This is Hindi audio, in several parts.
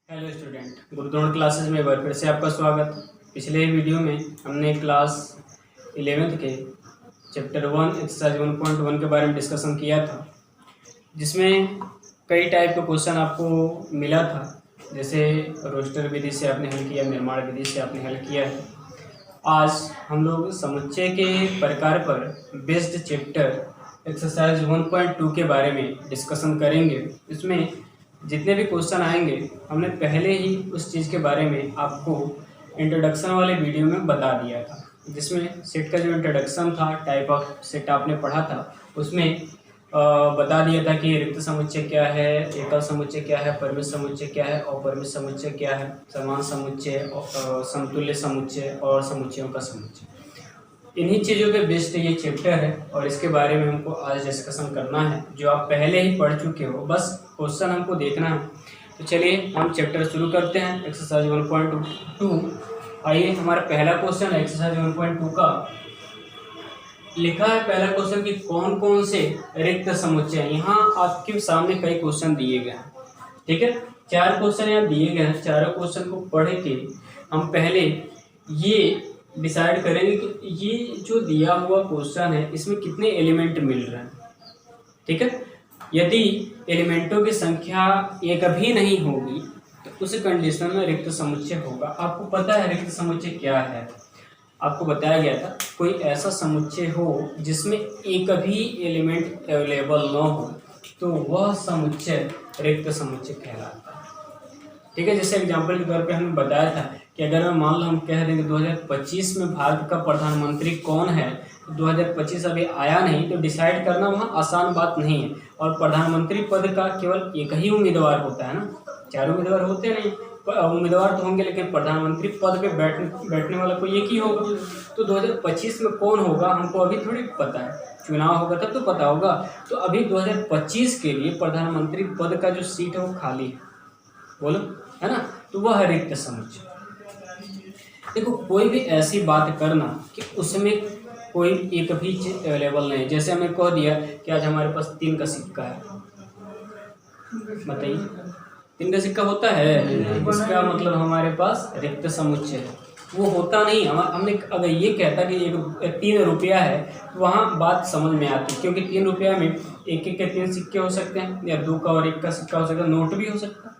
हेलो स्टूडेंट, गुरुद्रोण क्लासेस में एक बार फिर से आपका स्वागत। पिछले वीडियो में हमने क्लास 11th के चैप्टर 1 एक्सरसाइज 1.1 के बारे में डिस्कशन किया था, जिसमें कई टाइप के क्वेश्चन आपको मिला था। जैसे रोस्टर विधि से आपने हल किया, निर्माण विधि से आपने हल किया है। आज हम लोग समुच्चय के प्रकार पर बेस्ड चैप्टर एक्सरसाइज 1.2 के बारे में डिस्कशन करेंगे। इसमें जितने भी क्वेश्चन आएंगे हमने पहले ही उस चीज़ के बारे में आपको इंट्रोडक्शन वाले वीडियो में बता दिया था, जिसमें सेट का जो इंट्रोडक्शन था, टाइप ऑफ सेट आपने पढ़ा था, उसमें बता दिया था कि रिक्त समुच्चय क्या है, एकल समुच्चय क्या है, परिमित समुच्चय क्या है, अपरिमित समुच्चय क्या है, समान समुच्चय, समतुल्य समुच्चय और समुच्चयों का समुच्चय। इन्हीं चीज़ों पे बेस्ड ये चैप्टर है और इसके बारे में हमको आज डिस्कशन करना है, जो आप पहले ही पढ़ चुके हो, बस क्वेश्चन हमको देखना है। तो चलिए हम चैप्टर शुरू करते हैं, एक्सरसाइज 1.2। आइए, हमारा पहला क्वेश्चन है एक्सरसाइज 1.2 का। लिखा है पहला क्वेश्चन कि कौन कौन से रिक्त समुच्चय हैं। यहाँ आपके सामने कई क्वेश्चन दिए गए हैं, ठीक है, 4 क्वेश्चन यहाँ दिए गए हैं। चारों क्वेश्चन को पढ़ के हम पहले ये डिसाइड करेंगे कि ये जो दिया हुआ क्वेश्चन है इसमें कितने एलिमेंट मिल रहे हैं, ठीक है। यदि एलिमेंटों की संख्या एक भी नहीं होगी तो उस कंडीशन में रिक्त समुच्चय होगा। आपको पता है रिक्त समुच्चय क्या है, आपको बताया गया था कोई ऐसा समुच्चय हो जिसमें एक भी एलिमेंट अवेलेबल न हो तो वह समुच्चय रिक्त समुच्चय कहलाता है, ठीक है। जैसे एग्जाम्पल के तौर पे हमने बताया था कि अगर मैं मान लो हम कह देंगे 2025 में भारत का प्रधानमंत्री कौन है, तो 2025 अभी आया नहीं, तो डिसाइड करना वहाँ आसान बात नहीं है। और प्रधानमंत्री पद का केवल एक ही उम्मीदवार होता है ना, 4 उम्मीदवार होते नहीं, उम्मीदवार तो होंगे, लेकिन प्रधानमंत्री पद पे बैठने वाला कोई एक ही होगा। तो 2025 में कौन होगा हमको अभी थोड़ी पता है, चुनाव होगा तब तो पता होगा। तो अभी 2025 के लिए प्रधानमंत्री पद का जो सीट है वो खाली है, बोलो, है ना, तो वह है रिक्त समुच्चय। देखो, कोई भी ऐसी बात करना कि उसमें कोई एक भी चीज अवेलेबल नहीं है। जैसे हमें कह दिया कि आज हमारे पास 3 का सिक्का है, बताइए 3 का सिक्का होता है, इसका मतलब हमारे पास रिक्त समुच्चय है। वो होता नहीं। हमने अगर ये कहता कि 3 रुपया है तो वहाँ बात समझ में आती, क्योंकि 3 रुपया में एक के 3 सिक्के हो सकते हैं, या 2 का और 1 का सिक्का हो सकता है, नोट भी हो सकता है,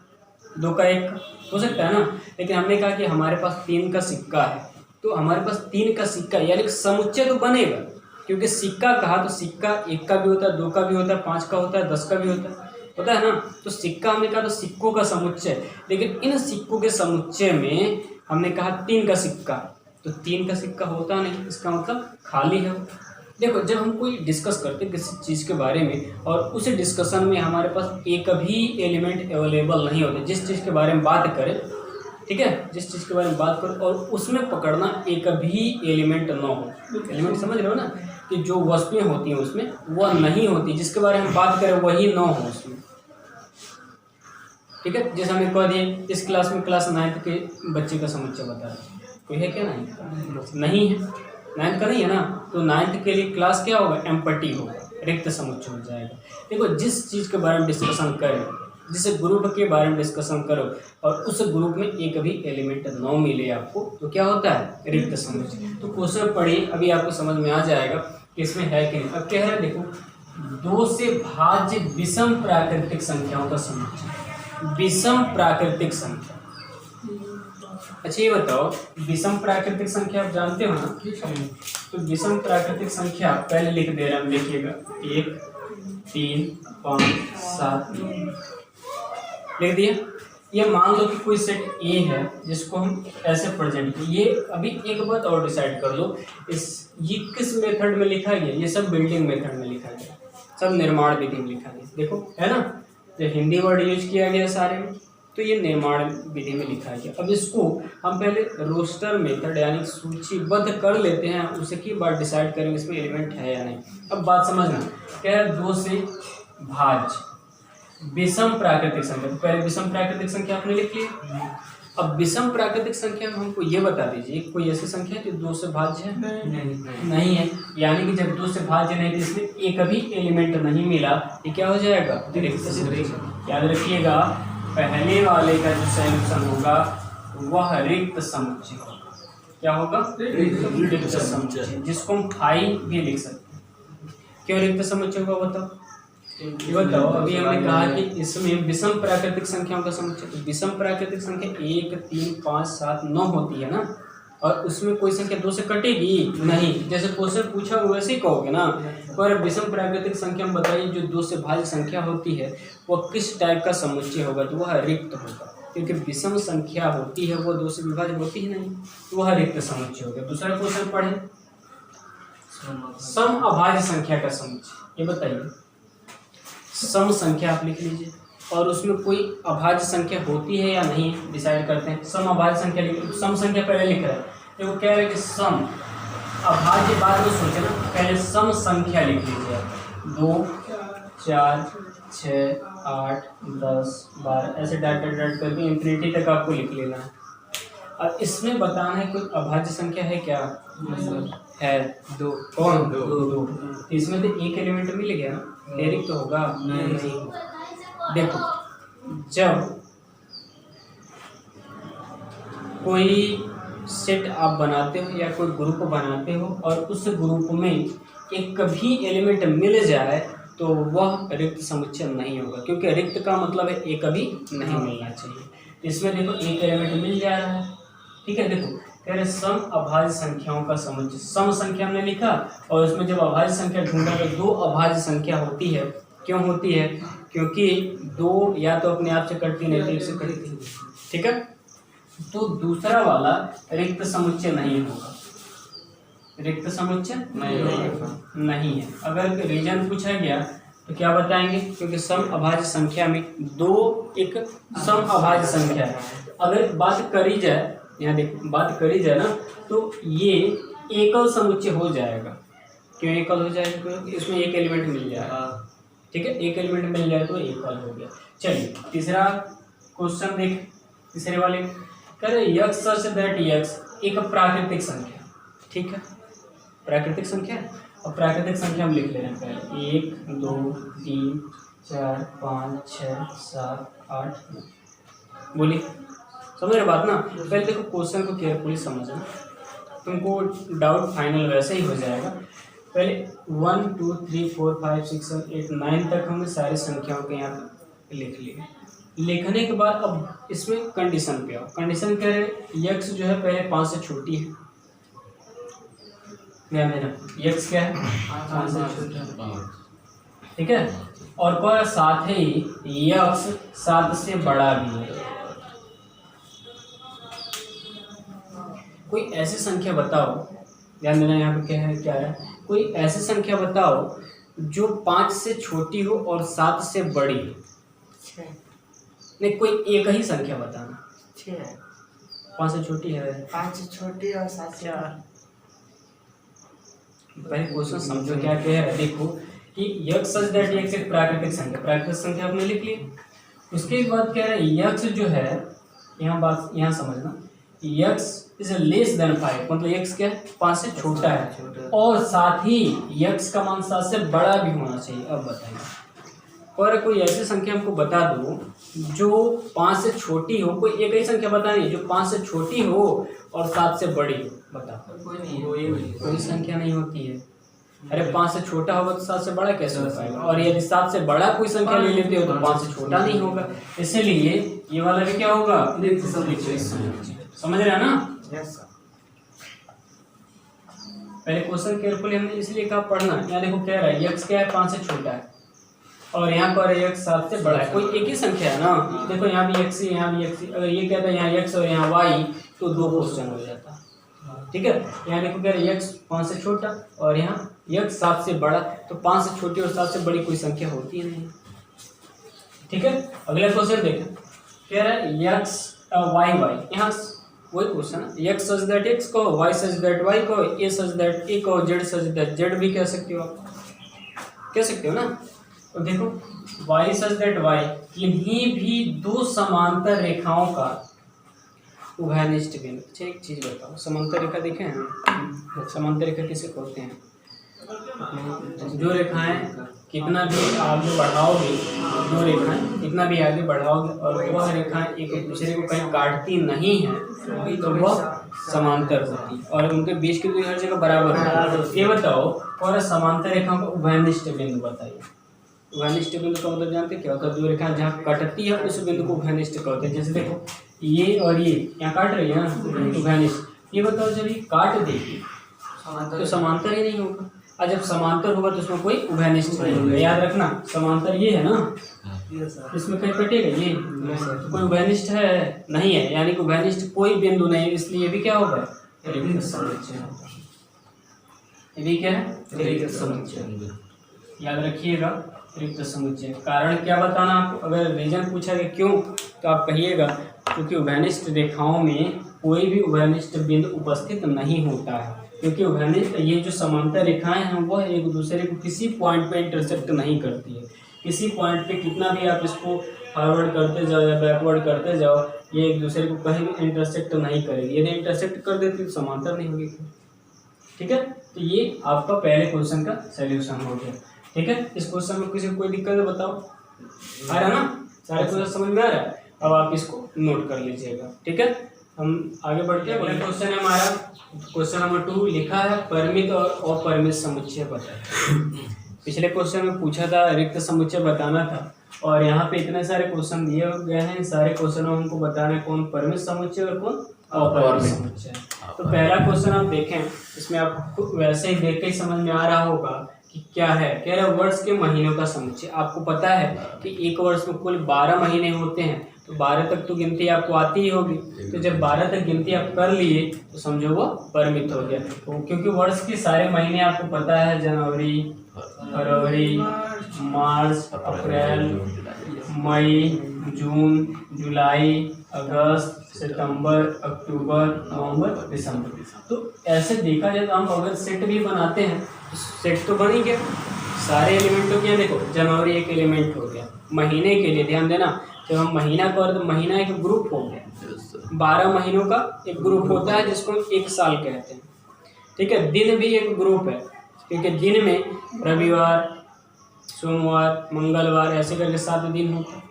2 का 1 हो सकता है ना। लेकिन हमने कहा कि हमारे पास 3 का सिक्का है, तो हमारे पास 3 का सिक्का यानी समुच्चय तो बनेगा, क्योंकि सिक्का कहा तो सिक्का 1 का भी होता है, 2 का भी होता है, 5 का होता है, 10 का भी होता है ना। तो सिक्का हमने कहा तो सिक्कों का समुच्चय, लेकिन इन सिक्कों के समुच्चय में हमने कहा 3 का सिक्का, तो 3 का सिक्का होता नहीं, इसका मतलब खाली है। देखो, जब हम कोई डिस्कस करते हैं किसी चीज़ के बारे में और उस डिस्कशन में हमारे पास एक भी एलिमेंट अवेलेबल नहीं होते, जिस चीज़ के बारे में बात करें, ठीक है, जिस चीज़ के बारे में बात करें और उसमें पकड़ना एक भी एलिमेंट ना हो, एलिमेंट समझ रहे हो ना, कि जो वस्तुएं होती हैं उसमें वह नहीं होती, जिसके बारे में बात करें वही ना हो उसमें, ठीक है। जैसे हमें कह दिए इस क्लास में क्लास 9th के बच्चे का समुच्चय बता रहे, कोई है क्या? नहीं है, 9th का नहीं है ना, तो 9th के लिए क्लास क्या होगा? एम्पटी होगा, रिक्त समुच्चय हो जाएगा। देखो, जिस चीज़ के बारे में डिस्कशन करें, जिस ग्रुप के बारे में डिस्कशन करो और उस ग्रुप में एक भी एलिमेंट न मिले आपको, तो क्या होता है? रिक्त समुच्चय। तो क्वेश्चन पढ़िए, अभी आपको समझ में आ जाएगा कि इसमें है कि नहीं। अब क्या है, देखो, 2 से भाज्य विषम प्राकृतिक संख्याओं का समुच्चय, विषम प्राकृतिक संख्या। अच्छा, ये बताओ, विषम प्राकृतिक संख्या आप जानते हो ना? तो विषम प्राकृतिक संख्या पहले लिख दे रहे हैं, लिखिएगा 1 3 5 7 लिख दिया। ये मान लो कि कोई सेट ए है जिसको हम ऐसे प्रेजेंट करें। ये अभी एक बात और डिसाइड कर लो, ये किस मेथड में लिखा गया? ये सब बिल्डिंग मेथड में लिखा गया, सब निर्माण विधि में लिखा गया। देखो, है ना, जो हिंदी वर्ड यूज किया गया सारे में, तो ये निर्माण विधि में लिखा गया। अब इसको हम पहले रोस्टर मेथड यानी सूचीबद्ध कर लेते हैं, उसे की बात डिसाइड करेंगे इसमें एलिमेंट है या नहीं। अब बात समझना, क्या है? 2 से भाज्य विषम प्राकृतिक संख्या। तो पहले विषम प्राकृतिक संख्या आपने लिख लिया। अब विषम प्राकृतिक संख्या में हमको ये बता दीजिए, कोई ऐसी संख्या जो 2 से भाज्य है? नहीं है। यानी कि जब 2 से भाज्य नहीं, तो इसमें एक भी एलिमेंट नहीं मिला, ये क्या हो जाएगा? रिक्त समुच्चय। याद रखिएगा, पहले वाले का जो सॉल्यूशन होगा वह रिक्त समुच्चय होगा। क्या होगा? रिक्त समुच्चय, जिसको हम फाई भी लिख सकते हैं। क्यों रिक्त समुच्चय होगा बताओ? ये बताओ, अभी हमने कहा कि इसमें विषम प्राकृतिक संख्याओं का समुच्चय, तो विषम प्राकृतिक संख्या 1 3 5 7 9 होती है ना, और उसमें कोई संख्या 2 से कटेगी नहीं। जैसे क्वेश्चन पूछा वैसे ही कहोगे ना। पर विषम प्राकृतिक संख्या में बताइए जो 2 से भाज्य संख्या होती है वह किस टाइप का समुच्चय होगा? तो वह रिक्त होगा, क्योंकि विषम संख्या होती है वो 2 से विभाज्य होती ही नहीं, तो वह रिक्त समुच्चय होगा। दूसरा क्वेश्चन पढ़े, सम अभाज्य संख्या का समुच्चय। ये बताइए, सम संख्या आप लिख लीजिए और उसमें कोई अभाज्य संख्या होती है या नहीं डिसाइड करते हैं। सम अभाज्य संख्या लिख, सम संख्या पहले लिख रहा है, देखो कह रहे हैं कि सम अभाज्य बाद में सोचे ना, पहले सम संख्या लिख लीजिए। 2 4 6 8 10 12 ऐसे डाट करके इंफिनिटी तक आपको लिख लेना है। अब इसमें बताना है कोई अभाज्य संख्या है क्या? है 2। कौन? 2। इसमें तो एक एलिमेंट मिल गया ना, रिक्त तो होगा नहीं। देखो, जब कोई सेट आप बनाते हो या कोई ग्रुप बनाते हो और उस ग्रुप में एक भी एलिमेंट मिल जाए तो वह रिक्त समुच्चय नहीं होगा, क्योंकि रिक्त का मतलब है एक भी नहीं मिलना चाहिए। इसमें देखो एक एलिमेंट मिल जा रहा है, ठीक है। देखो कह रहे सम अभाज्य संख्याओं का समुच्चय, सम संख्या हमने लिखा और उसमें जब अभाज्य संख्या ढूंढा तो 2 अभाज्य संख्या होती है। क्यों होती है? क्योंकि 2 या तो अपने आप से कटती नहीं तो 1 से कटती है, ठीक है। तो दूसरा वाला रिक्त समुच्चय नहीं होगा, रिक्त समुच्चय नहीं है। अगर रीजन पूछा गया तो क्या बताएंगे? क्योंकि सम अभाज्य संख्या में 2 एक सम अभाज्य संख्या है। अगर बात करी जाए, यहाँ देखो बात करी जाए ना, तो ये एकल समुच्चय हो जाएगा। क्यों एकल हो जाएगा? क्योंकि इसमें एक एलिमेंट मिल जाएगा, ठीक है। एक एलिमेंट मिल जाए तो एकल हो गया। चलिए तीसरा क्वेश्चन देख, तीसरे वाले कह रहे यक्स सच दैट यक्स एक प्राकृतिक संख्या, ठीक है। प्राकृतिक संख्या, और प्राकृतिक संख्या हम लिख ले रहे हैं पहले 1 2 3 4 5 6 7 8 9। बोलिए, समझ रहे बात ना? पहले देखो क्वेश्चन को केयरफुली समझना, तुमको डाउट फाइनल वैसे ही हो जाएगा। पहले 1 2 3 4 5 6 7 8 9 तक हमने सारी संख्याओं के यहाँ लिख लिए। लिखने के बाद अब इसमें कंडीशन पे आओ। कंडीशन कह रहे यक्स जो है पहले 5 से छोटी है, ध्यान देना। यक्स क्या है? 5 से छोटा, ठीक है। और कोई साथ ही यक्स 7 से बड़ा भी है। कोई ऐसी संख्या बताओ, ध्यान देना यहाँ पे क्या है, क्या है, कोई ऐसी संख्या बताओ जो 5 से छोटी हो और 7 से बड़ी हो। नहीं, कोई एक ही संख्या बताना। 5 से छोटी है, 5 से छोटी और 7 से बड़ी। पहले क्वेश्चन समझो क्या कह रहा है। देखो कि यक्स सच दैट यक्स एक प्राकृतिक संख्या, प्राकृतिक संख्या आपने लिख ली। उसके बाद कह रहे हैं यक्स जो है, यहाँ बात यहाँ समझना, यक्स इज लेस देन 5, मतलब यक्स क्या है? 5 से छोटा है, और साथ ही यक्स का मान 7 से बड़ा भी होना चाहिए। अब बताइए, और कोई ऐसी संख्या हमको बता दो जो 5 से छोटी हो, कोई एक ही संख्या बतानी जो 5 से छोटी हो और 7 से बड़ी हो। बता, कोई नहीं, कोई संख्या नहीं होती है। अरे 5 से छोटा होगा तो 7 से बड़ा कैसे हो पाएगा? और यदि 7 से बड़ा कोई संख्या ले लेते हो तो 5 से छोटा नहीं होगा। इसीलिए ये वाला भी क्या होगा? समझ रहे हैं ना? पहले क्वेश्चन केयरफुली हमने इसलिए कहा पढ़ना। यहाँ देखो कह रहा है यक्स क्या है? 5 से छोटा है, और यहाँ पर यक्स 7 से बड़ा है। कोई एक ही संख्या है ना। देखो यहाँ भी यक्स, यहाँ भी यक्स। अगर ये कहता है यहाँ यक्स और यहाँ वाई तो 2 क्वेश्चन हो जाता, ठीक है। यहाँ देखो कह रहे हैं यक्स 5 से छोटा और यहाँ यक्स 7 से बड़ा, तो 5 से छोटी और 7 से बड़ी कोई संख्या होती है नहीं, ठीक है। अगला क्वेश्चन देखें, कह रहा है यक्स वाई वाई, यहाँ वही क्वेश्चन है। यक्स सच दैट एक्स को, वाई सच दैट वाई को, ए सच दैट ए को, जेड सच दैट जेड भी कह सकते हो आप, कह सकते हो ना। तो देखो वाई सच दैट वाई, किन्हीं भी 2 समांतर रेखाओं का उभयनिष्ठ बिंदु। अच्छा एक चीज बताओ, समांतर रेखा देखे हैं? समांतर रेखा किसे कहते हैं? जो रेखाएं कितना भी आगे बढ़ाओगे, दो रेखाएं कितना भी आगे बढ़ाओगे और वह रेखाएं एक दूसरे को कहीं काटती नहीं है तो वह समांतर होती है और उनके बीच की दूरी हर जगह बराबर है। ये बताओ और समांतर रेखाओं का उभयनिष्ठ बिंदु बताइए। उभयनिष्ठ बिंदु का मतलब जानते क्या होता है? जो रेखा जहाँ कटती है उस बिंदु को उभयनिष्ठ कहते हैं। जैसे देखो ये और ये यहाँ काट रही है ना, उभयनिष्ठ। ये बताओ जब ये काट देगी तो समांतर ही नहीं होगा, और जब समांतर होगा तो उसमें कोई उभयनिष्ठ नहीं होगा। याद रखना, समांतर ये है ना, इसमें कहीं कटेगा ये तो कोई उभयनिष्ठ है नहीं है, यानी कि उभयनिष्ठ कोई बिंदु नहीं, इसलिए ये भी क्या होगा? रिक्त समुच्चय। ये भी क्या है? रिक्त समुच्चय। याद रखिएगा, रिक्त समुच्चय। कारण क्या बताना आपको? अगर रीजन पूछा गया क्यों तो आप कहिएगा क्योंकि उभयनिष्ठ रेखाओं में कोई भी उभयनिष्ठ बिंदु उपस्थित नहीं होता है, क्योंकि उभयनिष्ठ ये जो समांतर रेखाएं हैं वह एक दूसरे को किसी पॉइंट पे इंटरसेक्ट नहीं करती है। किसी पॉइंट पे कितना भी आप इसको फॉरवर्ड करते जाओ या बैकवर्ड करते जाओ, ये एक दूसरे को कहीं भी इंटरसेक्ट नहीं करेगी। यदि इंटरसेक्ट कर देती तो समांतर नहीं होगी। ठीक है, तो ये आपका पहले क्वेश्चन का सोल्यूशन हो गया। ठीक है, इस क्वेश्चन में किसी को कोई दिक्कत है बताओ? आ रहा ना, सारे क्वेश्चन समझ में आ रहा है? अब आप इसको नोट कर लीजिएगा। ठीक है, हम आगे बढ़ते हैं। अगला क्वेश्चन है हमारा क्वेश्चन नंबर 2, लिखा है परिमित और अपरिमित समुच्चय बताएं। पिछले क्वेश्चन में पूछा था रिक्त समुच्चय बताना था, और यहाँ पे इतने सारे क्वेश्चन दिए गए हैं। इन सारे क्वेश्चनों में हमको बताना है कौन परिमित समुच्चय और कौन अपरिमित समुच्चय। तो पहला क्वेश्चन आप देखें, इसमें आपको वैसे ही देख के ही समझ में आ रहा होगा कि क्या है। कह रहा है वर्ष के महीनों का समुच्चय। आपको पता है कि एक वर्ष में कुल 12 महीने होते हैं, तो 12 तक तो गिनती आपको आती ही होगी। तो जब 12 तक गिनती आप कर लिए तो समझो वो परिमित हो गया। तो क्योंकि वर्ष के सारे महीने आपको पता है, जनवरी, फरवरी, मार्च, अप्रैल, मई, जून, जुलाई, अगस्त, सितंबर, अक्टूबर, नवंबर, दिसंबर। तो ऐसे देखा जाए तो हम अगर सेट भी बनाते हैं तो सेट तो बन ही गया सारे एलिमेंटों के। देखो जनवरी एक एलिमेंट हो गया। महीने के लिए ध्यान देना, जब हम महीना कर तो महीना एक ग्रुप हो गया। 12 महीनों का एक ग्रुप होता है जिसको हम एक साल कहते हैं। ठीक है, दिन भी एक ग्रुप है, क्योंकि दिन में रविवार, सोमवार, मंगलवार ऐसे करके 7 दिन होते हैं।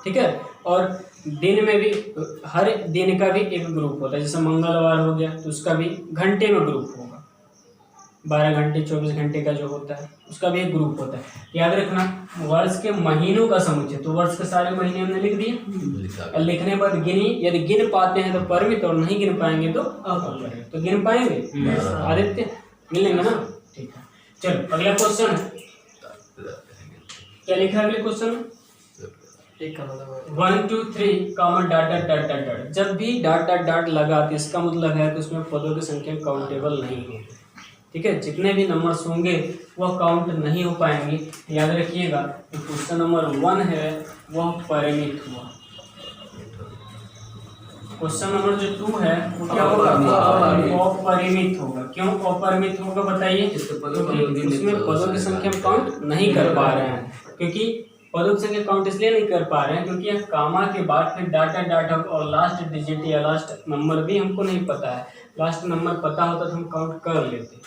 ठीक है, और दिन में भी हर दिन का भी एक ग्रुप होता है। जैसे मंगलवार हो गया तो उसका भी घंटे में ग्रुप होगा, 12 घंटे 24 घंटे का जो होता है उसका भी एक ग्रुप होता है। याद रखना, वर्ष के महीनों का समुच्चय, तो वर्ष के सारे महीने हमने लिख दिए। और लिखने के बाद गिनी, यदि गिन पाते हैं तो परिमित और नहीं गिन पाएंगे तो अपरिमित। तो गिन पाएंगे आदित्य? गिन लेंगे ना? ठीक है, चलो अगला क्वेश्चन क्या लिखा है अगले क्वेश्चन में? 1 2 3 comma dot dot dot dot dot. जब भी डॉट डॉट डॉट लगा तो इसका मतलब है कि उसमें पदों की संख्या काउंटेबल नहीं होगी। ठीक है, जितने भी नंबर्स होंगे वह काउंट नहीं हो पाएंगे। याद रखिएगा, क्वेश्चन नंबर 1 है वह परिमित हुआ। क्वेश्चन नंबर जो 2 है वो क्या होगा? अपरिमित होगा। क्यों अपरिमित होगा बताइए? क्योंकि उसमें पदों की संख्या हम काउंट नहीं कर पा रहे हैं। क्योंकि पदों की संख्या काउंट इसलिए नहीं कर पा रहे हैं क्योंकि यहाँ कामा के बाद फिर डाटा डाटा और लास्ट डिजिट या लास्ट नंबर भी हमको नहीं पता है। लास्ट नंबर पता होता तो हम काउंट कर लेते।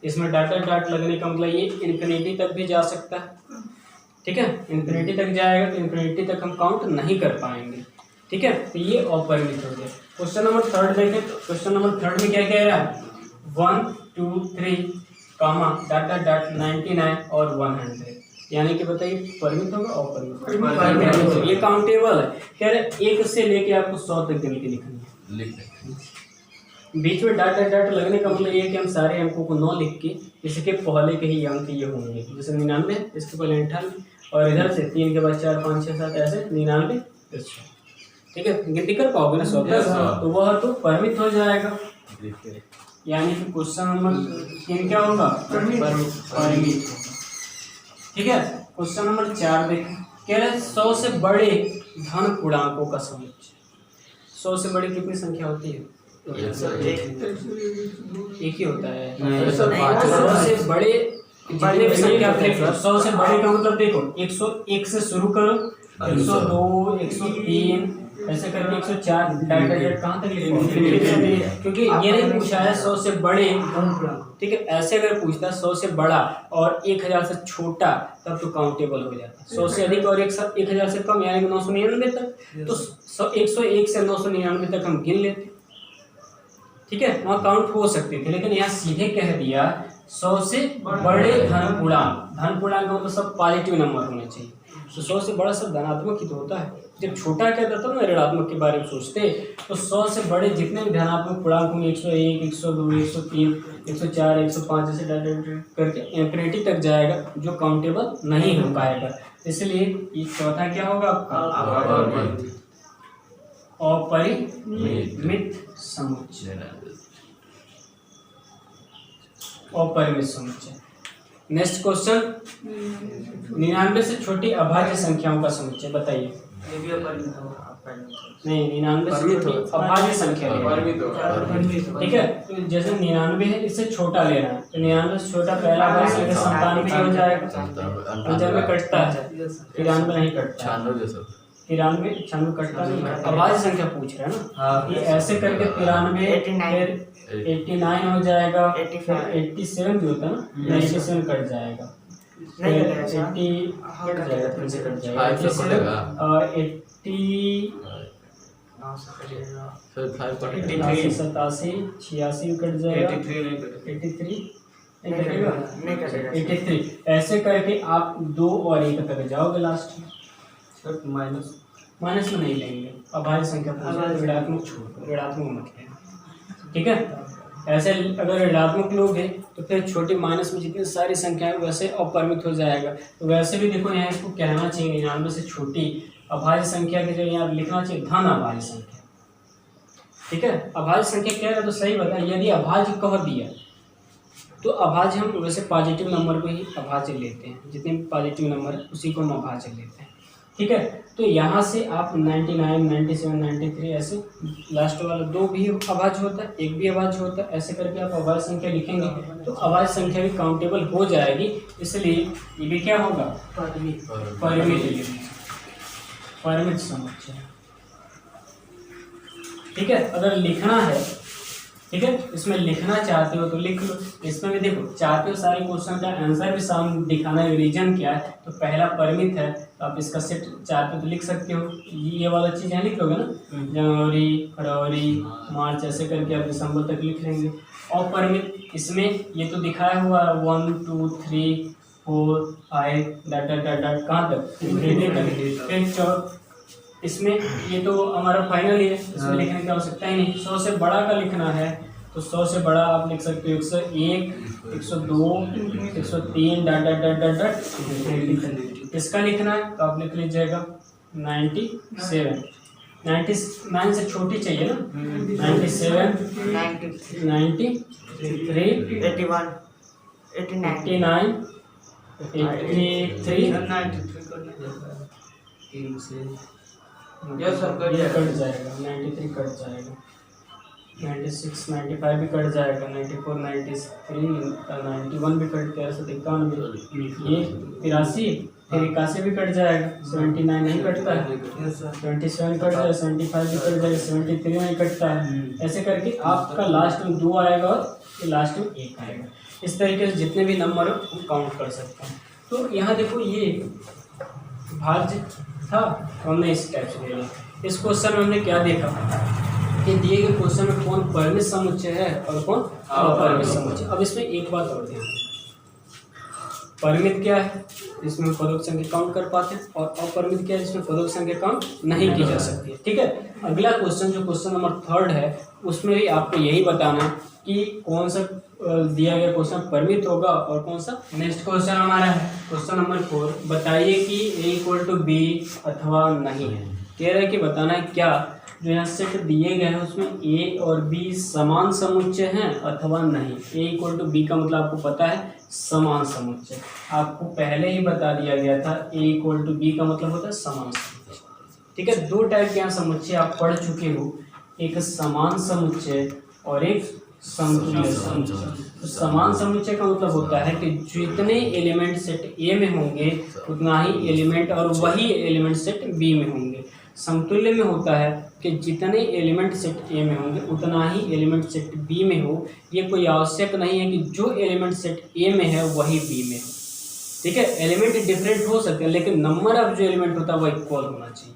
इसमें डाटा डाट लगने का मतलब ये इन्फिनिटी तक भी जा सकता है। ठीक है, इन्फिनिटी तक जाएगा तो इन्फिनिटी तक हम काउंट नहीं कर पाएंगे। ठीक है, तो ये अपरिमित हो गया। क्वेश्चन नंबर 3 देखें तो क्वेश्चन नंबर 3 में क्या कह रहा है? 1 2 3 कामा डाटा डाट 99 और 100, यानी कि बताइए परिमित होगा अपरिमित? ये काउंटेबल है। कह रहे 1 से लेके आपको 100 तक गिनती लिखनी है। बीच में डाट डाट डाट लगने का मतलब ये है कि हम सारे अंकों को 9 लिख के इसके पहले के ही अंक ये होंगे। जैसे 99, इसके पहले 98, और इधर से 3 के बाद 4 5 6 7 ऐसे 99 100। ठीक है, गिनती कर पाओगे ना 100 तक, तो वह तो परिमित हो जाएगा। यानी कि क्वेश्चन नंबर 3 क्या होगा? परिमित होगा। ठीक है, क्वेश्चन नंबर 4 देखें। कह रहे 100 से बड़े धन पूर्णांकों का समुच्चय। 100 से बड़ी कितनी संख्या होती है? एक ही होता है। 100 से बड़े जितने भी संख्या आप देखो, 100 से बड़े का मतलब देखो 101 से शुरू करो, 102, 103, ऐसे करके 104 डायरेक्ट कहाँ तक लिखोगे, क्योंकि ये नहीं पूछा है 100 से बड़े, ठीक है। ऐसे अगर पूछता 100 से बड़ा और 1000 से छोटा तब तो काउंटेबल हो जाता। 100 से अधिक और 1000 से कम यानी कि 999 तक, तो 101 से 999 तक हम गिन लेते, ठीक है, वहाँ काउंट हो सकती थी। लेकिन यहाँ सीधे कह दिया 100 से बड़े धन पूर्णांक मतलब सब पॉजिटिव नंबर होने चाहिए। तो 100 से बड़ा सब धनात्मक ही तो होता है। जब छोटा कहता था ना ऋणात्मक के बारे में सोचते, तो 100 से बड़े जितने भी धनात्मक पूर्णांक होंगे 101, 102, 103, 104, 105 जैसे करके इंफिनिटी तक जाएगा, जो काउंटेबल नहीं हो पाएगा। इसलिए ये चौथा क्या होगा आपका अपरिमित समुच्चय। अपरिमित समुच्चय। नेक्स्ट क्वेश्चन, 99 से छोटी अभाज्य संख्याओं का समुच्चय बताइए। ये भी अपरिमित होगा। नहीं, 99 से छोटी अभाज्य संख्या ठीक है। तो जैसे 99 है, इससे छोटा लेना है, तो 99 से छोटा पहला अभाज्य संख्या 97 हो जाएगा। 95 कटता है, 93 नहीं कटता, 93 कटता नहीं, अभाज्य संख्या पूछ रहे हैं ना। ये ऐसे करके 93 89 हो जाएगा, 87 भी होता है ना, 87 कट जाएगा, 80 कट जाएगा, 3 से कट जाएगा, 87 86 कट जाएगा, 83 ऐसे करके आप 2 और 1 तक जाओगे लास्ट में। माइनस में नहीं लेंगे, अभाज्य संख्या ऋणात्मक छोड़, ऋणात्मक मत लेना, ठीक है। ऐसे अगर ऋणात्मक लोग हैं तो फिर छोटी माइनस में जितनी सारी संख्याएं वैसे अपरिमित हो जाएगा। तो वैसे भी देखो यहाँ इसको कहना चाहिए 99 से छोटी अभाज्य संख्या के जगह यहाँ लिखना चाहिए धन अभाज्य संख्या, ठीक है। अभाज्य संख्या क्या है तो सही बता, यदि अभाज्य कह दिया तो अभाज्य हम वैसे पॉजिटिव नंबर को ही अभाज्य लेते हैं, जितने भी पॉजिटिव नंबर है उसी को हम अभाज्य लेते हैं, ठीक है। तो यहाँ से आप 99, 97, 93 ऐसे लास्ट वाला 2 भी अभाज्य होता है, 1 भी अभाज्य होता है। ऐसे करके आप अभाज्य संख्या लिखेंगे तो अभाज्य संख्या भी काउंटेबल हो जाएगी। इसलिए ये भी क्या होगा परिमित समुच्चय, ठीक है। अगर लिखना है, ठीक है, इसमें लिखना चाहते हो तो लिख लो। इसमें भी देखो चाहते हो सारे क्वेश्चन का आंसर भी सामने दिखाना है, रीजन क्या है। तो पहला परिमित है तो आप इसका सेट चाहते हो तो लिख सकते हो, ये वाला चीज़ यहाँ लिख लोगे ना, जनवरी, फरवरी, मार्च ऐसे करके आप दिसंबर तक लिख लेंगे। और परिमित इसमें ये तो दिखाया हुआ 1 2 3 4 5 डॉट कहाँ तक, फिर इसमें ये तो हमारा फाइनल ही है, इसमें लिखने की आवश्यकता ही नहीं। 100 से बड़ा का लिखना है तो 100 से बड़ा आप लिख सकते हो 101, 102, 103 डॉट। इसका लिखना है तो आप लिख लीजिएगा 97। 99 से छोटी चाहिए ना, 97, 93, 81, 89, 83 ये कट जाएगा, 93 कट जाएगा, 96, 95 भी कट जाएगा, 94, 93, 91 भी कट गया, 91, ये 83, फिर 81 भी कट जाएगा, 79 नहीं कटता है, 27 कट जाएगा, 75 भी कट जाएगा, 73 नहीं कटता है। ऐसे करके आपका लास्ट में 2 आएगा और लास्ट में 1 आएगा। इस तरीके से जितने भी नंबर हो हम काउंट कर सकते हैं। तो यहाँ देखो ये भाज्य था, हमने इस टाइप से ले लिया। इस क्वेश्चन में हमने क्या देखा कि दिए गए क्वेश्चन में कौन परिमित समुच्चय है और कौन अपरिमित समुच्चय। अब इसमें एक बात और ध्यान दें, परिमित क्या है जिसमें हम पदों की संख्या काउंट कर पाते हैं, और अपरिमित क्या है जिसमें पदों की संख्या काउंट नहीं की जा सकती है, ठीक है। अगला क्वेश्चन जो क्वेश्चन नंबर 3 है उसमें भी आपको यही बताना कि कौन सा दिया गया क्वेश्चन परिमित होगा और कौन सा। नेक्स्ट क्वेश्चन हमारा है क्वेश्चन नंबर 4, बताइए कि A=B अथवा नहीं है। कह रहा है कि बताना है क्या जो यहाँ सेट दिए गए हैं उसमें A और B समान समुच्चय हैं अथवा नहीं। A=B का मतलब आपको पता है समान समुच्चय, आपको पहले ही बता दिया गया था। A=B का मतलब होता है समान समुच्चय, ठीक है। 2 टाइप के यहाँ समुच्चय आप पढ़ चुके हो, एक समान समुच्चय और एक समतुल्य समुच्चय। तो समान समुच्चय का मतलब होता है कि जितने एलिमेंट सेट A में होंगे उतना ही एलिमेंट और वही एलिमेंट सेट B में होंगे। समतुल्य में होता है कि जितने एलिमेंट सेट ए में होंगे उतना ही एलिमेंट सेट बी में हो। ये कोई आवश्यक नहीं है कि जो एलिमेंट सेट ए में है वही बी में हो। ठीक है, एलिमेंट डिफरेंट हो सकते हैं लेकिन नंबर ऑफ जो एलिमेंट होता है वो इक्वल होना चाहिए।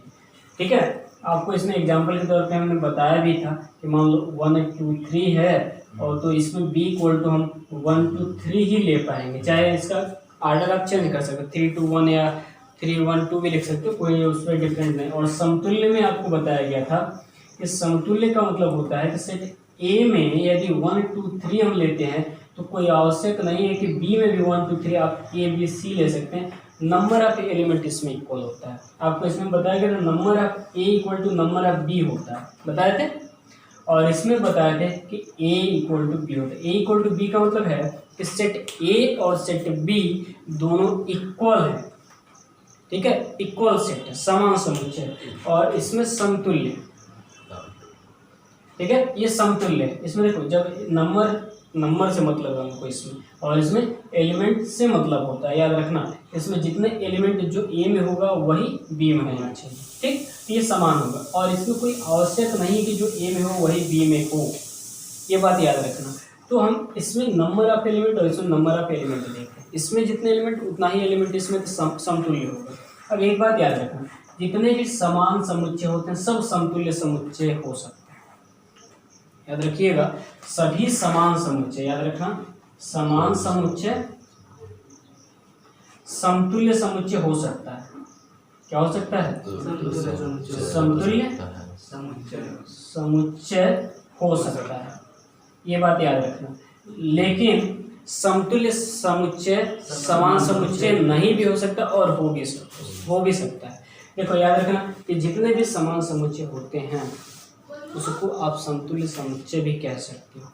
ठीक है, आपको इसमें एग्जांपल के तौर पे हमने बताया भी था कि मान लो 1 2 3 है और तो इसमें b इक्वल टू हम 1 2 3 ही ले पाएंगे, चाहे इसका आर्डर आप चेंज कर सकते हो, 3 2 1 या 3 1 2 भी लिख सकते हो, कोई उसमें डिफरेंट नहीं। और समतुल्य में आपको बताया गया था कि समतुल्य का मतलब होता है कि सेट ए में यदि 1 2 3 हम लेते हैं तो कोई आवश्यक नहीं है कि बी में भी 1 2 3 आप ए बी सी ले सकते हैं, नंबर ऑफ एलिमेंट इसमें इक्वल होता है। आपको इसमें बताया गया था number of A equal to number of B होता है, बताए थे। और इसमें बताए थे कि ए इक्वल टू बी होता है। ए इक्वल टू बी का मतलब है कि सेट ए और सेट बी दोनों इक्वल है। ठीक है, इक्वल सेट है, समान समुच्चय, और इसमें समतुल्य। ठीक है, ये समतुल्य है। इसमें देखो जब नंबर से मतलब है हमको इसमें, और इसमें एलिमेंट से मतलब होता है, याद रखना। इसमें जितने एलिमेंट जो ए में होगा वही बी में होना चाहिए। ठीक, ये समान होगा और इसमें कोई आवश्यक नहीं कि जो ए में हो वही बी में हो, ये बात याद रखना। तो हम इसमें नंबर ऑफ एलिमेंट और इसमें नंबर ऑफ एलिमेंट देखते हैं, इसमें जितने एलिमेंट उतना ही एलिमेंट इसमें समतुल्य होगा। अब एक बात याद रखना, जितने भी समान समुच्चय होते हैं सब समतुल्य समुच्चय हो सकते हैं। याद रखिएगा, सभी समान समुच्चय, याद रखना, समान समुच्चय समतुल्य समुच्चय हो सकता है। क्या हो सकता है? समतुल्य समुच्चय हो सकता है, ये बात याद रखना। लेकिन समतुल्य समुच्चय समान समुच्चय नहीं भी हो सकता और हो भी सकता है। देखो याद रखना कि जितने भी समान समुच्चय होते हैं उसको आप समतुल्य समुच्चय भी कह सकते हो,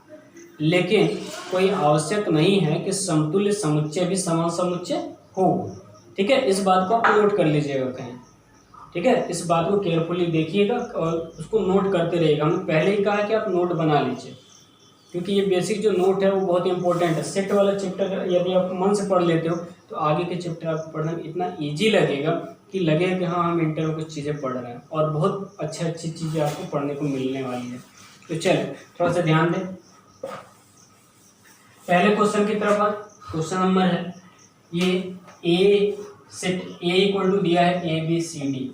लेकिन कोई आवश्यक नहीं है कि समतुल्य समुच्चय भी समान समुच्चय हो। ठीक है, इस बात को आप नोट कर लीजिएगा कहीं। ठीक है, इस बात को केयरफुली देखिएगा और उसको नोट करते रहिएगा। हमने पहले ही कहा है कि आप नोट बना लीजिए, क्योंकि ये बेसिक जो नोट है वो बहुत इंपॉर्टेंट है। सेट वाला चैप्टर यदि आप मन से पढ़ लेते हो तो आगे के चैप्टर आपको पढ़ने में इतना ईजी लगेगा कि हाँ हम इंटर में कुछ चीज़ें पढ़ रहे हैं, और बहुत अच्छी चीज़ें आपको पढ़ने को मिलने वाली है। तो चलिए थोड़ा सा ध्यान दें, पहले क्वेश्चन की तरफ आ। क्वेश्चन नंबर है ये A, set A equal to दिया है ए बी सी डी।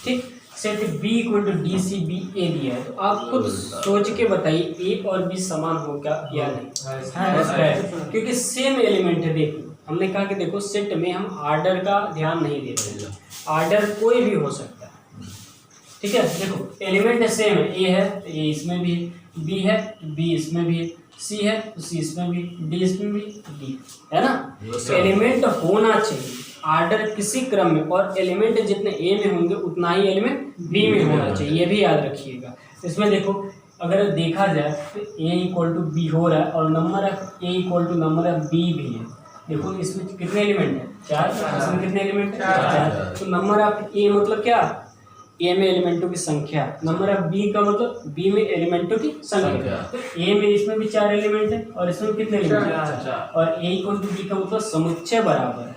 ठीक, set B equal to D C B A दिया है। तो आप खुद सोच के बताइए ए और बी समान हो क्या या नहीं? क्योंकि सेम एलिमेंट है। देखो हमने कहा कि देखो सेट में हम आर्डर का ध्यान नहीं देते, आर्डर कोई भी हो सकता है। ठीक है, देखो एलिमेंट सेम है, ए है तो ए इसमें भी है, बी है बी इसमें भी है, सी है तो सी इसमें भी, डी इसमें भी, डी है ना। एलिमेंट होना चाहिए आर्डर किसी क्रम में, और एलिमेंट जितने ए में होंगे उतना ही एलिमेंट बी में होना चाहिए, ये भी याद रखिएगा। इसमें देखो अगर देखा जाए तो ए इक्वल टू बी हो रहा है और number of A equal to number of B भी है। देखो इसमें कितने एलिमेंट है? 4। इसमें कितने एलिमेंट है? 4। तो नंबर ऑफ ए मतलब क्या? ए में एलिमेंटों की संख्या। नंबर ऑफ बी का मतलब बी में एलिमेंटों की संख्या। तो ए में इसमें भी 4 एलिमेंट है और इसमें कितने एलिमेंट है? और ए इक्वल टू बी का मतलब समुच्चय बराबर है।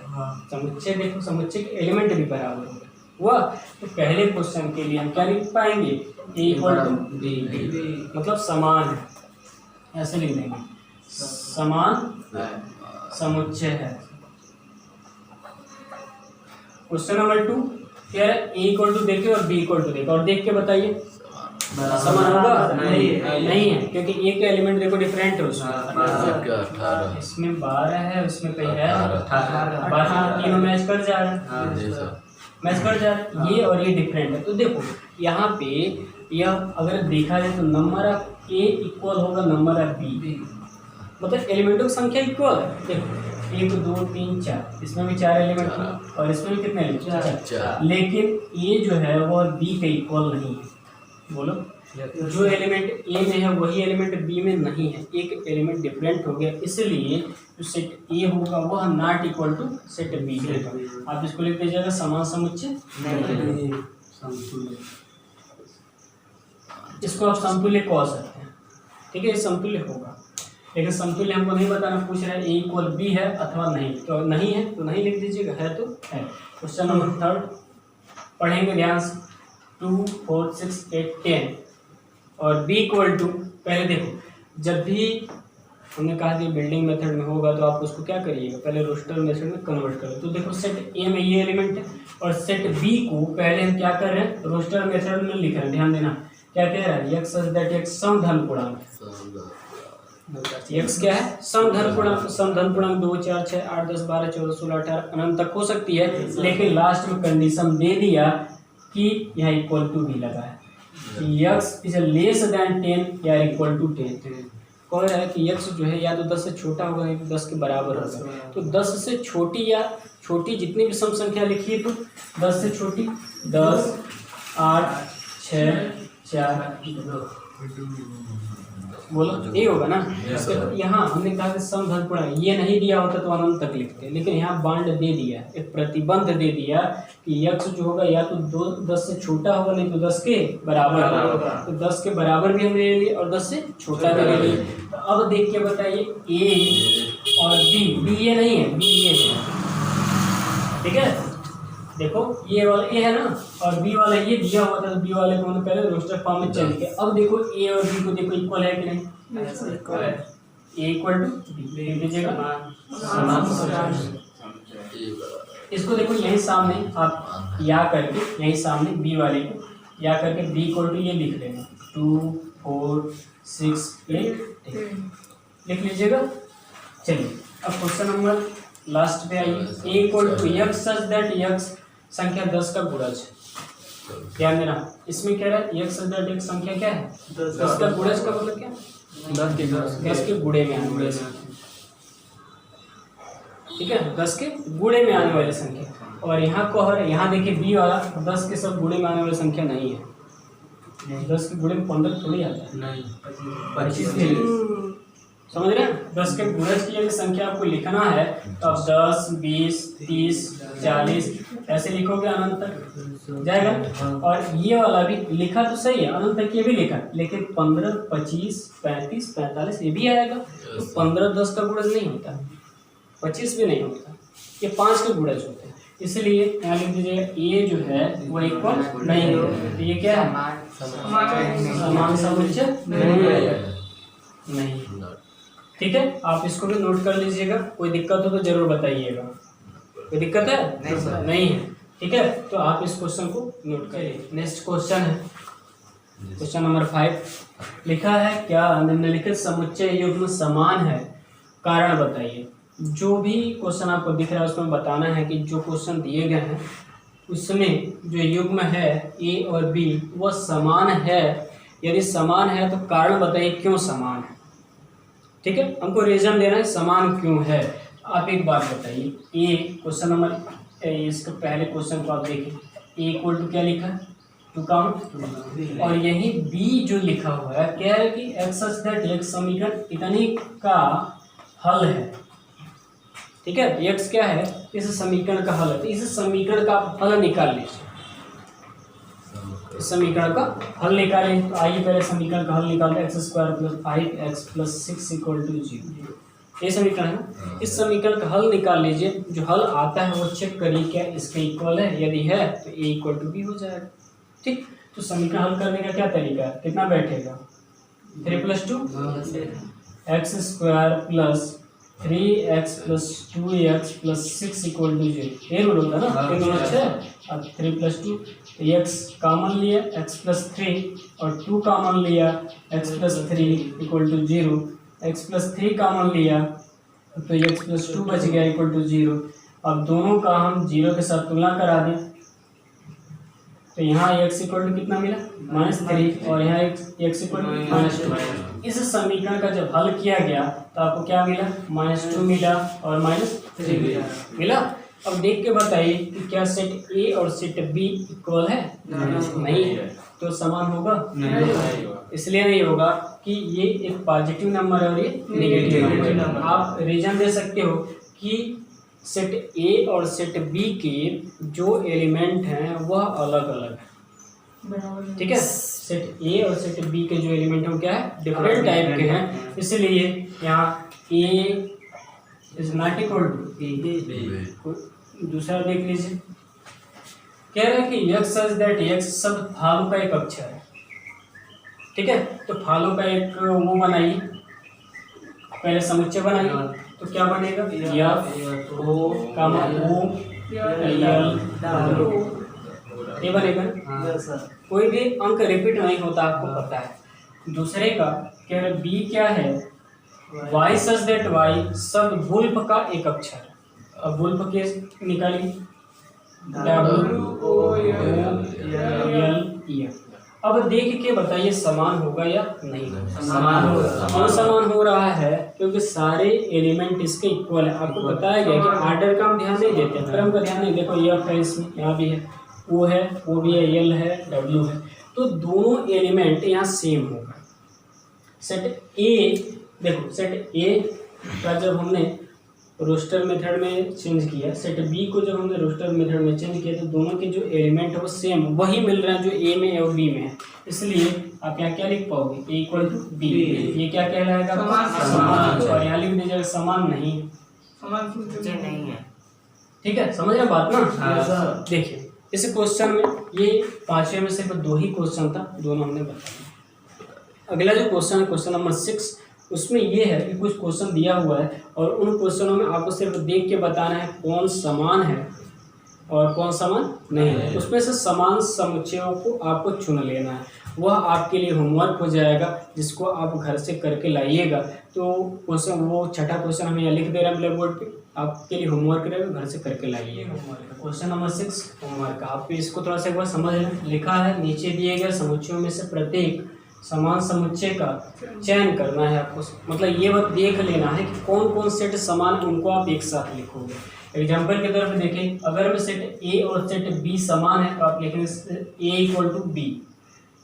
समुच्चय देखो, समुच्चय के एलिमेंट भी बराबर होगा हुआ। तो पहले क्वेश्चन के लिए हम क्या लिख पाएंगे? ए इक्वल टू बी मतलब समान है, ऐसे लिख देंगे, समान समुच्चय है। क्वेश्चन नंबर 2 क्या है? ए इक्वल टू देखे और बी इक्वल टू देखे और देख के बताइए समान होगा? नहीं है, क्योंकि ए का एलिमेंट देखो डिफरेंट है उसमें। इसमें 12 है, उसमें कहीं है 18, 12 तीनों मैच कर जा रहा है, मैच कर जा रहा है, ये और ये डिफरेंट है। तो देखो यहाँ पे यह अगर देखा जाए तो नंबर ऑफ ए इक्वल होगा नंबर ऑफ बी, मतलब एलिमेंटों की संख्या इक्वल है। देखो 1 2 3 4, इसमें भी 4 एलिमेंट हैं और इसमें भी कितने एलिमेंट? 4। लेकिन ये जो है वह बी के इक्वल नहीं है। बोलो, जो एलिमेंट ए में है वही एलिमेंट बी में नहीं है, एक एलिमेंट डिफरेंट हो गया, इसलिए जो सेट ए होगा वह not equal to set B होगा। आप इसको लिख दीजिएगा समान समुच्चय समतुल्य। इसको आप समतुल्य कह सकते हैं। ठीक है, ये समतुल्य होगा, लेकिन समतुल्य हमको नहीं बताना, पूछ रहा है ए इक्वल बी है अथवा नहीं, तो नहीं है तो नहीं लिख दीजिएगा, है तो है। क्वेश्चन नंबर 3 पढ़ेंगे ध्यान से। 2 4 6 8 10 और b इक्वल टू, पहले देखो जब भी हमने कहा कि बिल्डिंग मेथड में होगा तो आप उसको क्या करिएगा, पहले रोस्टर मेथड में कन्वर्ट करो। तो देखो सेट ए में ये एलिमेंट है और सेट बी को पहले हम क्या कर रहे हैं, रोस्टर मेथड में लिख रहे हैं। ध्यान देना क्या कह रहा है, x सच दैट x सम धन पूर्णांक, x क्या है, सम धन पूर्णांक। सम धन पूर्णांक 2 4 6 8 10 12 14 16 18 अनंत तक हो सकती है, लेकिन लास्ट में कंडीशन दे दिया कि यहाँ इक्वल टू भी लगा है, x इज लेस देन 10 या इक्वल टू 10। कह रहा है कि x जो है या तो 10 से छोटा होगा या 10 के बराबर होगा। तो 10 से छोटी या छोटी जितनी भी सम संख्या लिखिए तो 10 से छोटी 10 8 6 4 बोलो ये होगा ना। यहाँ हमने कहा कि सम धन पूर्णांक, ये नहीं दिया होता तो अनंत तक लिखते, लेकिन यहाँ बांड दे दिया, एक प्रतिबंध दे दिया कि x जो होगा या तो 10 से छोटा होगा नहीं तो 10 के बराबर होगा। तो 10 के बराबर भी हमने ले लिया और 10 से छोटा भी ले लिया। तो अब देख के बताइए a और b ये नहीं है, b ये है, ठीक है। देखो ये वाला ए है ना और बी वाला ये दिया हुआ था, तो बी वाले को हमने पहले रोस्टर फॉर्म में चेंज किया। अब देखो ए और बी को देखो इक्वल है कि नहीं, ए इक्वल टू बी दीजिएगा। इसको देखो यहीं सामने आप या करके यहीं सामने बी वाले को या करके बी इक्वल टू ये लिख लेना 2 4 6 8 लिख लीजिएगा। चलिए अब क्वेश्चन नंबर लास्ट पे आइए। A equal to X such that X संख्या 10 का गुणज है। ध्यान देना इसमें क्या है, एक्स सच दैट एक्स संख्या क्या है 10 का गुणज का मतलब क्या, 10 के गुणे में आने वाली संख्या, ठीक है, 10 के गुणे में आने वाली संख्या। और यहाँ को यहाँ देखिए बी वाला 10 के सब गुणे में आने वाली संख्या नहीं है, 10 के गुणे में 15 थोड़ी आता है, नहीं 25 समझ रहे हैं। 10 के गुणज की यदि संख्या आपको लिखना है तो आप 10 20 30 40 ऐसे लिखोगे, अनंत तक जाएगा। और ये वाला भी लिखा तो सही है, अनंत तक ये भी लिखा, लेकिन 15 25 35 45 ये भी आएगा। तो 15 10 का गुणज नहीं होता, 25 भी नहीं होता, ये 5 के गुणज होते हैं। इसलिए यहाँ लिख दीजिएगा ए जो है वो इक्वल नहीं है, तो ये क्या है समान समुच्चय नहीं, ठीक है। आप इसको भी नोट कर लीजिएगा, कोई दिक्कत हो तो जरूर बताइएगा। कोई दिक्कत है नहीं है, ठीक है। तो आप इस क्वेश्चन को नोट करिए। नेक्स्ट क्वेश्चन है क्वेश्चन नंबर 5। लिखा है क्या निम्नलिखित समुच्चय युग्म समान है, कारण बताइए। जो भी क्वेश्चन आपको दिख रहा है उसमें बताना है कि जो क्वेश्चन दिए गए हैं उसमें जो युग्म है ए और बी वह समान है। यदि समान है तो कारण बताइए क्यों समान है, ठीक है। हमको रीजन देना है समान क्यों है। आप एक बात बताइए, ए क्वेश्चन नंबर इसके पहले क्वेश्चन को आप देखिए, ए इक्वल टू क्या लिखा है 2 काउंट, और यही बी जो लिखा हुआ है क्या है कि एक्स सच दैट एक्स समीकरण इतने का हल है, ठीक है। एक्स क्या है इस समीकरण का हल है, तो इस समीकरण का आप हल निकाल लीजिए। इस समीकरण का हल निकालें तो आइए पहले समीकरण का हल निकालते हैं। x² + 5x + 6 = 0, ये समीकरण है। इस समीकरण का हल निकाल लीजिए, जो हल आता है वो चेक करिए क्या इसके इक्वल है, यदि है तो a = b हो जाएगा, ठीक। तो समीकरण हल करने का क्या तरीका है, कितना बैठेगा 3 + 2 x² + 3x + 2x + 6 = 0, ये रूल होता है ना, ये दोनों अच्छे हैं। अब 3 + 2 x कॉमन लिया x + 3 और 2 कॉमन लिया x + 3 = 0, x + 3 कॉमन लिया तो x + 2 बच गया = 0। अब दोनों का हम 0 के साथ तुलना करा दें तो यहाँ x = कितना मिला -3 और यहाँ x = -2। इस समीकरण का जब हल किया गया तो आपको क्या मिला -2 मिला और -3 मिला। अब देख के बताइए कि क्या सेट ए और सेट बी इक्वल है, नहीं है, तो समान होगा नहीं, इसलिए नहीं होगा कि ये एक पॉजिटिव नंबर है और ये नेगेटिव नंबर। आप रीजन दे सकते हो कि सेट ए और सेट बी के जो एलिमेंट हैं वह अलग अलग है, ठीक है। सेट ए और सेट बी के जो एलिमेंट हैं वो क्या है डिफरेंट टाइप के हैं, इसलिए यहाँ A is not equal to B. दूसरा देख लीजिए कह रहे हैं कि यक्स सच दैट यक्स सब फालू का एक अक्षर है, ठीक है। तो फालू का एक वो बनाइए, पहले समुच्चय बनाइए, तो क्या बनेगा एफ ओ कामा ओ एल डब्ल्यू, ये बनेगा ना। कोई भी अंक रिपीट नहीं होता, आपको पता है। दूसरे का कह रहे बी क्या है, वाई सच दैट वाई सब वुल्फ का एक अक्षर है। अब वुल्फ के निकालिए, W-O-L-E। अब देख के बताइए समान होगा या नहीं, समान होगा। क्यों समान हो रहा है, क्योंकि सारे एलिमेंट इसके इक्वल है। आपको बताया गया कि आर्डर का हम ध्यान नहीं देते, क्रम का ध्यान नहीं। देखो एफ है, इसमें यहाँ भी है, ओ है, ओ भी है, एल है, डब्ल्यू है, तो दोनों एलिमेंट यहाँ सेम होगा। सेट ए, देखो सेट ए का जब हमने रोस्टर मेथड में चेंज किया, सेट बी को जब हमने रोस्टर मेथड में चेंज किया, तो दोनों के जो एलिमेंट है वो सेम वही मिल रहे हैं जो ए में और बी में है। इसलिए आप यहाँ क्या लिख पाओगे, ए इक्वल टू बी, ये क्या कहलाएगा, समान। और यहाँ लिख दीजिएगा समान नहीं, समान नहीं है, ठीक है। समझ रहे बात ना। देखिए इस क्वेश्चन में ये 5वें में सिर्फ 2 ही क्वेश्चन था, दोनों हमने बताया। अगला जो क्वेश्चन है क्वेश्चन नंबर 6, उसमें ये है कि कुछ क्वेश्चन दिया हुआ है और उन क्वेश्चनों में आपको सिर्फ देख के बताना है कौन समान है और कौन समान नहीं है। उसमें से समान समुच्चयों को आपको चुन लेना है, वह आपके लिए होमवर्क हो जाएगा, जिसको आप घर से करके लाइएगा। तो क्वेश्चन वो छठा क्वेश्चन हम यहाँ लिख दे रहे हैं ब्लैक बोर्ड पे, आपके लिए होमवर्क रहेगा, घर से करके लाइएगा। क्वेश्चन नंबर 6 होमवर्क, आप इसको थोड़ा सा एक बार समझ लें। लिखा है नीचे दिए गए समुच्चयों में से प्रत्येक समान समुच्चय का चयन करना है आपको, मतलब ये बात देख लेना है कि कौन कौन सेट समान है, उनको आप एक साथ लिखोगे। एग्जाम्पल की तरफ देखें, अगर मैं सेट ए और सेट बी समान है तो आप लिखेंगे ए इक्वल टू बी,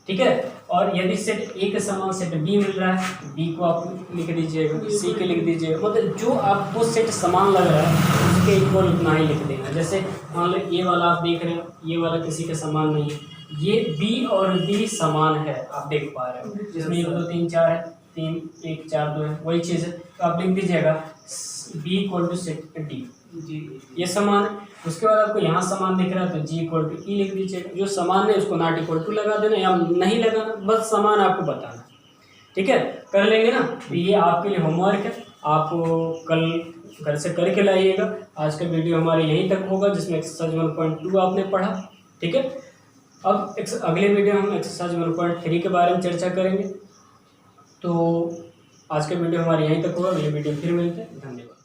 ठीक है। और यदि सेट ए के समान सेट बी मिल रहा है, बी को आप लिख दीजिएगा, सी के लिख दीजिएगा, मतलब जो आपको सेट समान लग रहा है उसके इक्वल उतना ही लिख देना। जैसे मान लो ये वाला आप देख रहे हो, ये वाला किसी के समान नहीं है, ये बी और डी समान है, आप देख पा रहे हो, जिसमें 1 2 3 4 है, 3 1 4 2 है, वही चीज़ है। तो आप लिख दीजिएगा B equal to set D, ये समान है। उसके बाद आपको यहाँ समान दिख रहा है तो जी इक्वल टू ई लिख दीजिएगा, जो समान है उसको नॉट इक्वल टू लगा देना या नहीं लगाना, बस समान आपको बताना, ठीक है। कर लेंगे ना, तो ये आपके लिए होमवर्क है, आप कल घर से करके लाइएगा। आज का वीडियो हमारे यहीं तक होगा, जिसमें एक्सरसाइज 1.2 आपने पढ़ा, ठीक है। अब अगले वीडियो हम एक्सरसाइज 1.3 के बारे में चर्चा करेंगे। तो आज का वीडियो हमारे यहीं तक होगा, अगले वीडियो फिर मिलते हैं, धन्यवाद।